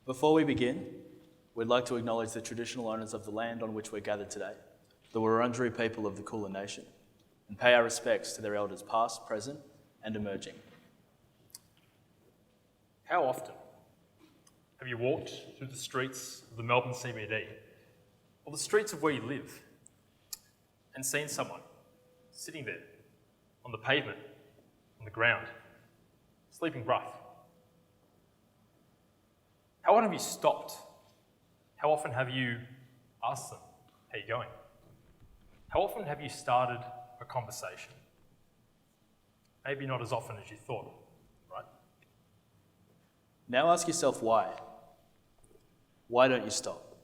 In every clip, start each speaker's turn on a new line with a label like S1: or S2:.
S1: Before we begin, we'd like to acknowledge the traditional owners of the land on which we're gathered today, the Wurundjeri people of the Kulin Nation, and pay our respects to their elders past, present, and emerging.
S2: How often have you walked through the streets of the Melbourne CBD or the streets of where you live and seen someone sitting there on the pavement, on the ground, sleeping rough? How often have you stopped? How often have you asked them, how are you going? How often have you started a conversation? Maybe not as often as you thought, right?
S1: Now ask yourself why. Why don't you stop?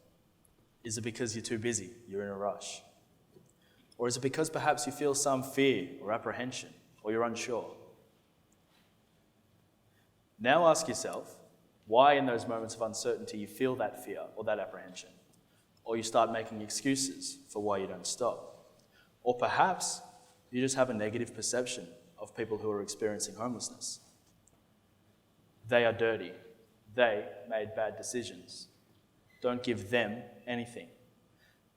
S1: Is it because you're too busy, you're in a rush? Or is it because perhaps you feel some fear or apprehension, or you're unsure? Now ask yourself why in those moments of uncertainty you feel that fear or that apprehension, or you start making excuses for why you don't stop. Or perhaps you just have a negative perception of people who are experiencing homelessness. They are dirty. They made bad decisions. Don't give them anything.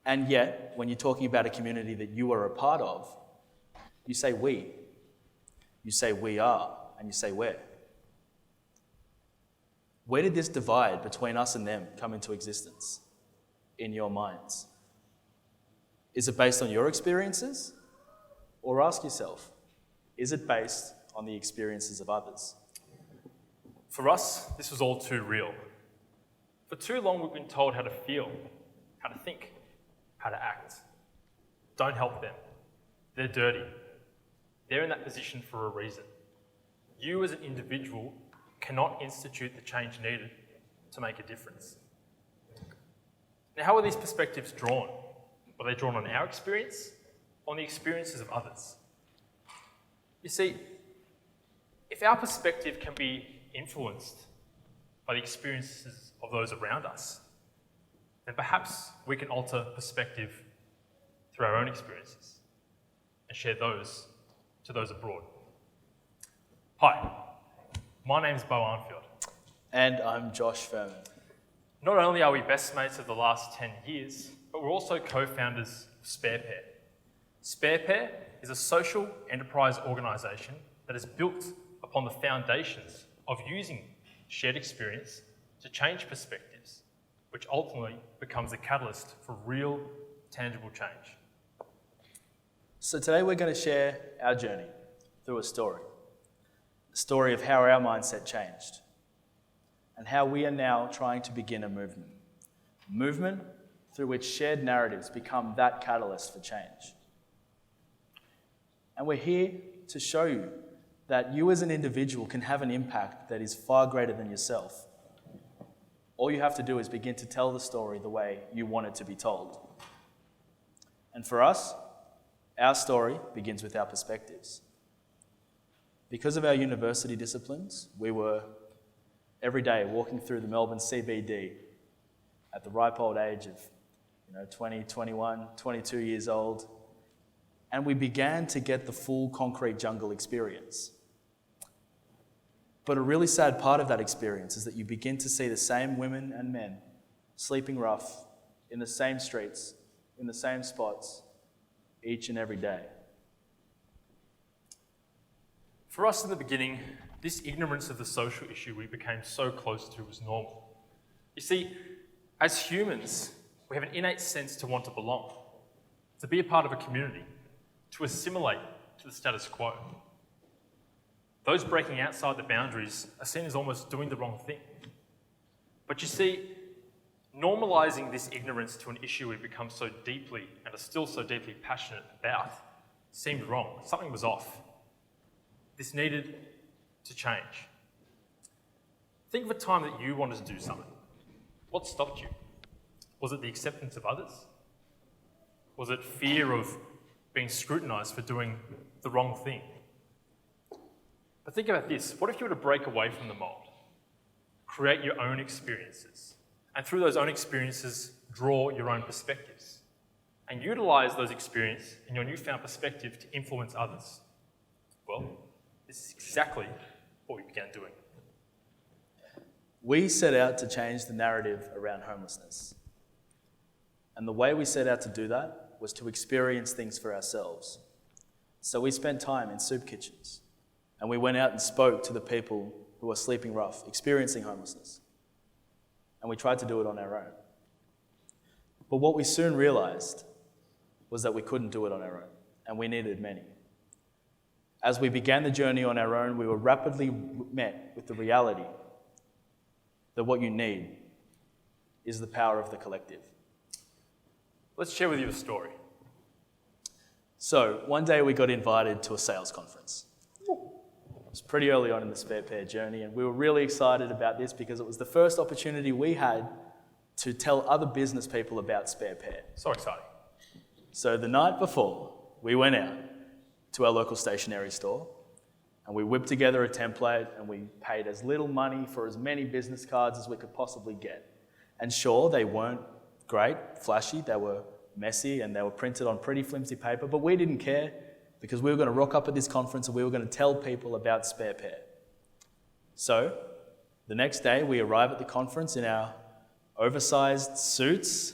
S1: And yet, when you're talking about a community that you are a part of, you say we. You say we are, and you say where. Where did this divide between us and them come into existence in your minds? Is it based on your experiences? Or ask yourself, is it based on the experiences of others?
S2: For us, this was all too real. For too long, we've been told how to feel, how to think, how to act. Don't help them. They're dirty. They're in that position for a reason. You as an individual cannot institute the change needed to make a difference. Now, how are these perspectives drawn? Are they drawn on our experience or on the experiences of others? You see, if our perspective can be influenced by the experiences of those around us, then perhaps we can alter perspective through our own experiences and share those to those abroad. Hi, my name is Beau Arnfield.
S1: And I'm Josh Firmin.
S2: Not only are we best mates of the last 10 years, but we're also co-founders of Spare Pair. Spare Pair is a social enterprise organisation that is built upon the foundations of using shared experience to change perspectives, which ultimately becomes a catalyst for real, tangible change.
S1: So today we're going to share our journey through a story of how our mindset changed and how we are now trying to begin a movement through which shared narratives become that catalyst for change. And we're here to show you that you as an individual can have an impact that is far greater than yourself. All you have to do is begin to tell the story the way you want it to be told. And for us, our story begins with our perspectives. Because of our university disciplines, we were every day walking through the Melbourne CBD at the ripe old age of 20, 21, 22 years old, and we began to get the full concrete jungle experience. But a really sad part of that experience is that you begin to see the same women and men sleeping rough in the same streets, in the same spots, each and every day.
S2: For us in the beginning, this ignorance of the social issue we became so close to was normal. You see, as humans, we have an innate sense to want to belong, to be a part of a community, to assimilate to the status quo. Those breaking outside the boundaries are seen as almost doing the wrong thing. But you see, normalising this ignorance to an issue we've become so deeply and are still so deeply passionate about seemed wrong. Something was off. This needed to change. Think of a time that you wanted to do something. What stopped you? Was it the acceptance of others? Was it fear of being scrutinised for doing the wrong thing? But think about this. What if you were to break away from the mould? Create your own experiences. And through those own experiences, draw your own perspectives. And utilise those experiences and your newfound perspective to influence others. Well, this is exactly what we began doing.
S1: we set out to change the narrative around homelessness. And the way we set out to do that was to experience things for ourselves. So we spent time in soup kitchens, and we went out and spoke to the people who were sleeping rough, experiencing homelessness. And we tried to do it on our own. But what we soon realized was that we couldn't do it on our own, and we needed many. As we began the journey on our own, we were rapidly met with the reality that what you need is the power of the collective.
S2: Let's share with you a story.
S1: So, one day we got invited to a sales conference. It was pretty early on in the Spare Pair journey, and we were really excited about this because it was the first opportunity we had to tell other business people about Spare Pair.
S2: So exciting.
S1: So the night before, we went out to our local stationery store, and we whipped together a template, and we paid as little money for as many business cards as we could possibly get. And sure, they weren't great, flashy, they were messy, and they were printed on pretty flimsy paper, but we didn't care because we were going to rock up at this conference and we were going to tell people about Spare Pair. So, the next day, we arrive at the conference in our oversized suits,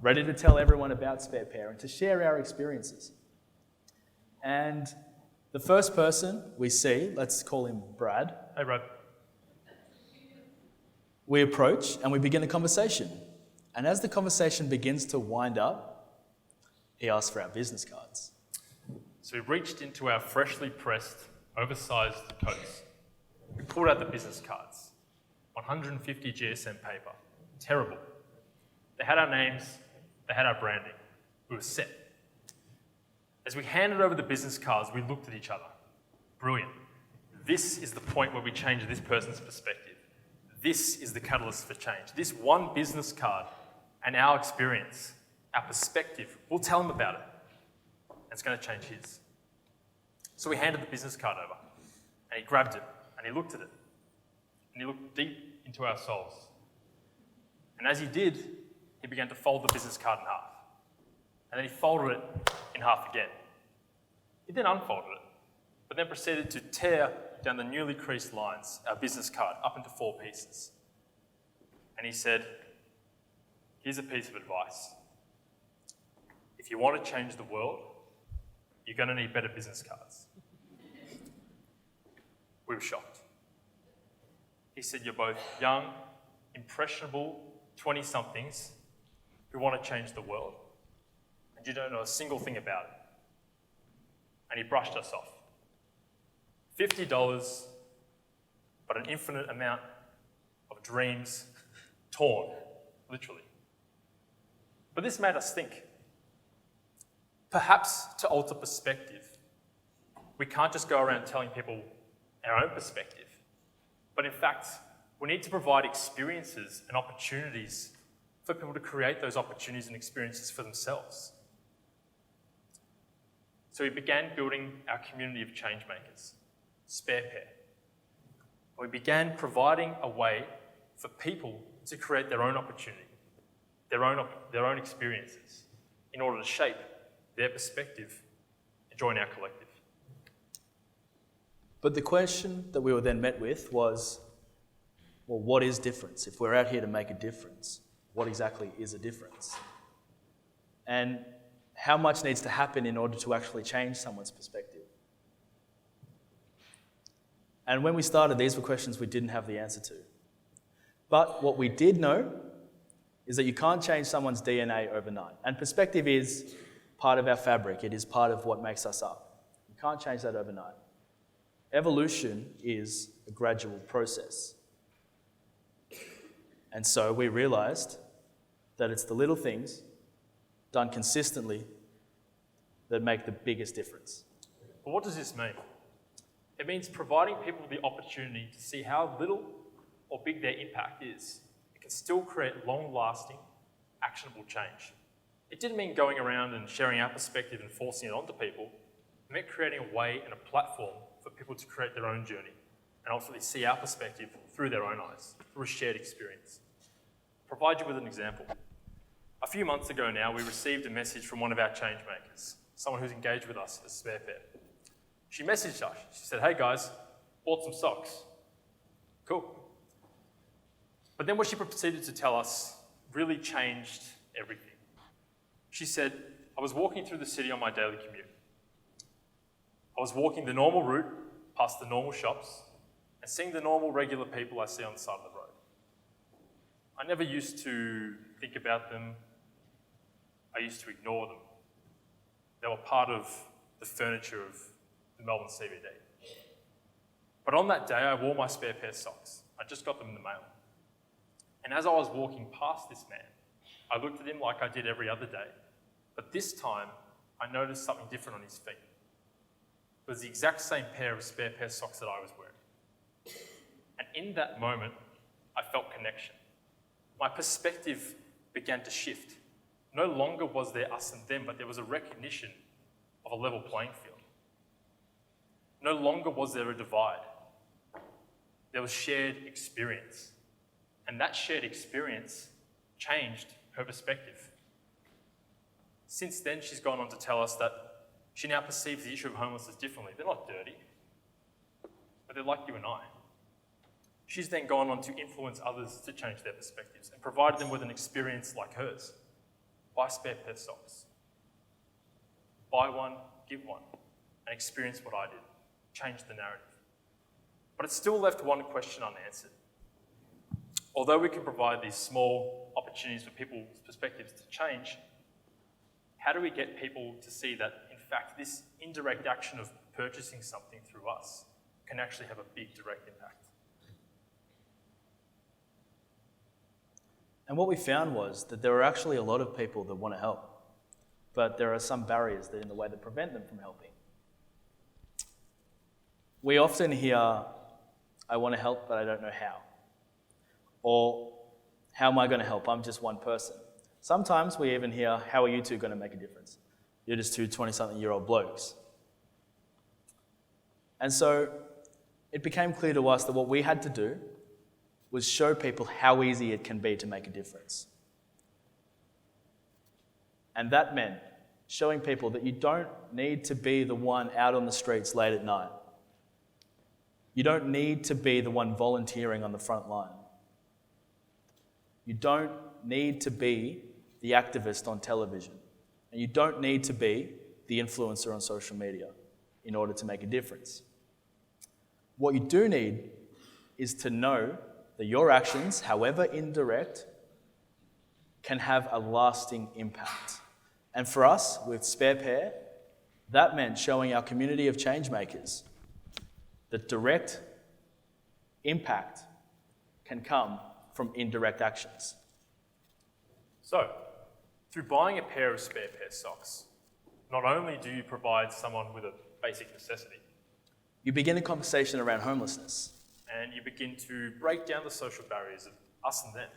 S1: ready to tell everyone about Spare Pair and to share our experiences. And the first person we see, let's call him Brad.
S2: Hey, Brad.
S1: We approach and we begin a conversation. And as the conversation begins to wind up, he asks for our business cards.
S2: So we reached into our freshly pressed, oversized coats. We pulled out the business cards. 150 GSM paper. Terrible. They had our names, they had our branding. We were set. As we handed over the business cards, we looked at each other. Brilliant. This is the point where we change this person's perspective. This is the catalyst for change. This one business card and our experience, our perspective, we'll tell him about it. And it's going to change his. So we handed the business card over, and he grabbed it, and he looked at it, and he looked deep into our souls. And as he did, he began to fold the business card in half. And then he folded it in half again. He then unfolded it, but then proceeded to tear down the newly creased lines, our business card, up into 4 pieces. And he said, here's a piece of advice. If you want to change the world, you're going to need better business cards. We were shocked. He said, you're both young, impressionable 20-somethings who want to change the world, and you don't know a single thing about it. And he brushed us off. $50, but an infinite amount of dreams torn, literally. But this made us think. Perhaps to alter perspective, we can't just go around telling people our own perspective, but in fact, we need to provide experiences and opportunities for people to create those opportunities and experiences for themselves. So we began building our community of change makers, Spare Pair. We began providing a way for people to create their own opportunity, their own experiences, in order to shape their perspective and join our collective.
S1: But the question that we were then met with was, well, what is difference? If we're out here to make a difference, what exactly is a difference? And how much needs to happen in order to actually change someone's perspective? And when we started, these were questions we didn't have the answer to. But what we did know is that you can't change someone's DNA overnight. And perspective is part of our fabric. It is part of what makes us up. You can't change that overnight. Evolution is a gradual process. And so we realized that it's the little things done consistently that make the biggest difference.
S2: But what does this mean? It means providing people the opportunity to see how little or big their impact is. It can still create long-lasting, actionable change. It didn't mean going around and sharing our perspective and forcing it onto people. It meant creating a way and a platform for people to create their own journey and ultimately see our perspective through their own eyes, through a shared experience. I'll provide you with an example. A few months ago now, we received a message from one of our change makers, someone who's engaged with us as Spare Pair. She messaged us. She said, hey guys, bought some socks. Cool. But then what she proceeded to tell us really changed everything. She said, I was walking through the city on my daily commute. I was walking the normal route, past the normal shops, and seeing the normal, regular people I see on the side of the road. I never used to think about them. I used to ignore them. They were part of the furniture of the Melbourne CBD. But on that day, I wore my spare pair of socks. I just got them in the mail. And as I was walking past this man, I looked at him like I did every other day. But this time, I noticed something different on his feet. It was the exact same pair of spare pair of socks that I was wearing. And in that moment, I felt connection. My perspective began to shift. No longer was there us and them, but there was a recognition of a level playing field. No longer was there a divide. There was shared experience. And that shared experience changed her perspective. Since then, she's gone on to tell us that she now perceives the issue of homelessness differently. They're not dirty, but they're like you and I. She's then gone on to influence others to change their perspectives and provided them with an experience like hers. Buy spare pair of socks. Buy one, give one, and experience what I did. Change the narrative. But it still left one question unanswered. Although we can provide these small opportunities for people's perspectives to change, how do we get people to see that, in fact, this indirect action of purchasing something through us can actually have a big direct impact?
S1: And what we found was that there are actually a lot of people that want to help, but there are some barriers that are in the way that prevent them from helping. We often hear, I want to help, but I don't know how. Or, how am I going to help? I'm just one person. Sometimes we even hear, how are you two going to make a difference? You're just two 20-something-year-old blokes. And so it became clear to us that what we had to do was show people how easy it can be to make a difference. And that meant showing people that you don't need to be the one out on the streets late at night. You don't need to be the one volunteering on the front line. You don't need to be the activist on television. And you don't need to be the influencer on social media in order to make a difference. What you do need is to know that your actions, however indirect, can have a lasting impact. And for us, with Spare Pair, that meant showing our community of changemakers that direct impact can come from indirect actions.
S2: So, through buying a pair of spare pair socks, not only do you provide someone with a basic necessity,
S1: you begin a conversation around homelessness.
S2: And you begin to break down the social barriers of us and them.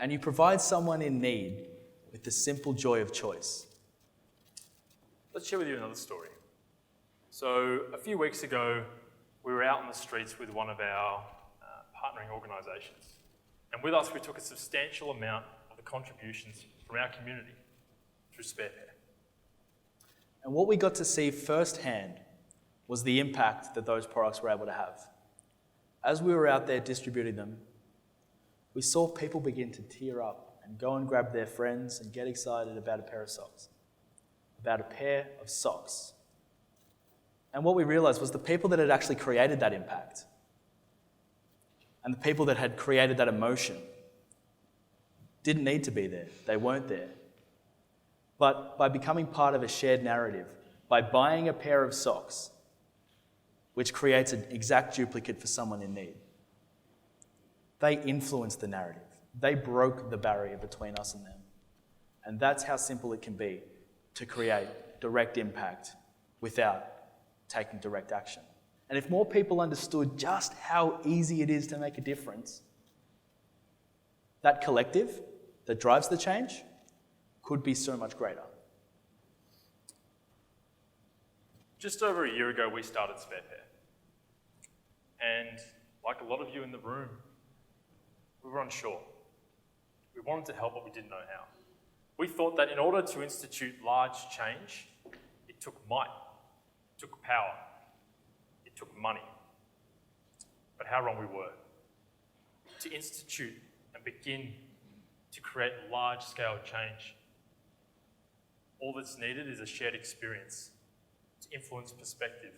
S1: And you provide someone in need with the simple joy of choice.
S2: Let's share with you another story. So a few weeks ago, we were out in the streets with one of our partnering organisations. And with us, we took a substantial amount of the contributions from our community through Spare Pair.
S1: And what we got to see firsthand was the impact that those products were able to have. As we were out there distributing them, we saw people begin to tear up and go and grab their friends and get excited about a pair of socks. About a pair of socks. And what we realized was the people that had actually created that impact and the people that had created that emotion didn't need to be there. They weren't there. But by becoming part of a shared narrative, by buying a pair of socks, which creates an exact duplicate for someone in need, they influenced the narrative. They broke the barrier between us and them. And that's how simple it can be to create direct impact without taking direct action. And if more people understood just how easy it is to make a difference, that collective that drives the change could be so much greater.
S2: Just over a year ago, we started Spare Pair. And like a lot of you in the room, we were unsure. We wanted to help, but we didn't know how. We thought that in order to institute large change, it took might, it took power, took money. But how wrong we were. To institute and begin to create large-scale change. All that's needed is a shared experience to influence perspective,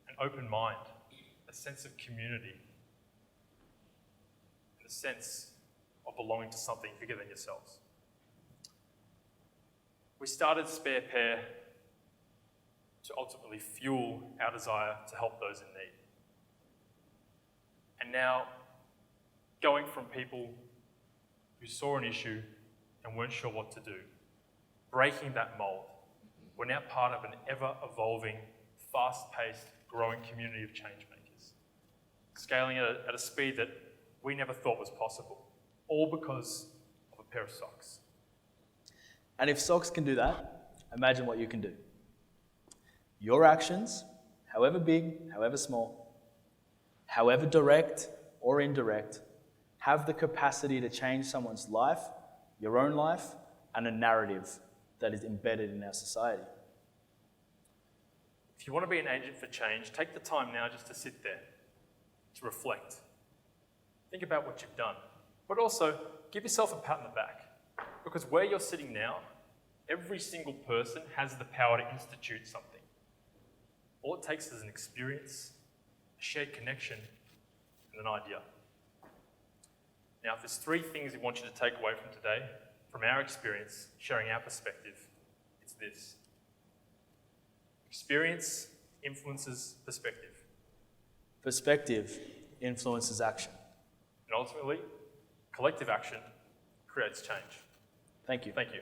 S2: an open mind, a sense of community, and a sense of belonging to something bigger than yourselves. We started Spare Pair to ultimately fuel our desire to help those in need. And now, going from people who saw an issue and weren't sure what to do, breaking that mold, we're now part of an ever-evolving, fast-paced, growing community of change makers, scaling at a speed that we never thought was possible, all because of a pair of socks.
S1: And if socks can do that, imagine what you can do. Your actions, however big, however small, however direct or indirect, have the capacity to change someone's life, your own life, and a narrative that is embedded in our society.
S2: If you want to be an agent for change, take the time now just to sit there, to reflect. Think about what you've done, but also give yourself a pat on the back, because where you're sitting now, every single person has the power to institute something. All it takes is an experience, a shared connection, and an idea. Now, if there's 3 things we want you to take away from today, from our experience, sharing our perspective, it's this. Experience influences perspective.
S1: Perspective influences action.
S2: And ultimately, collective action creates change.
S1: Thank you.
S2: Thank you.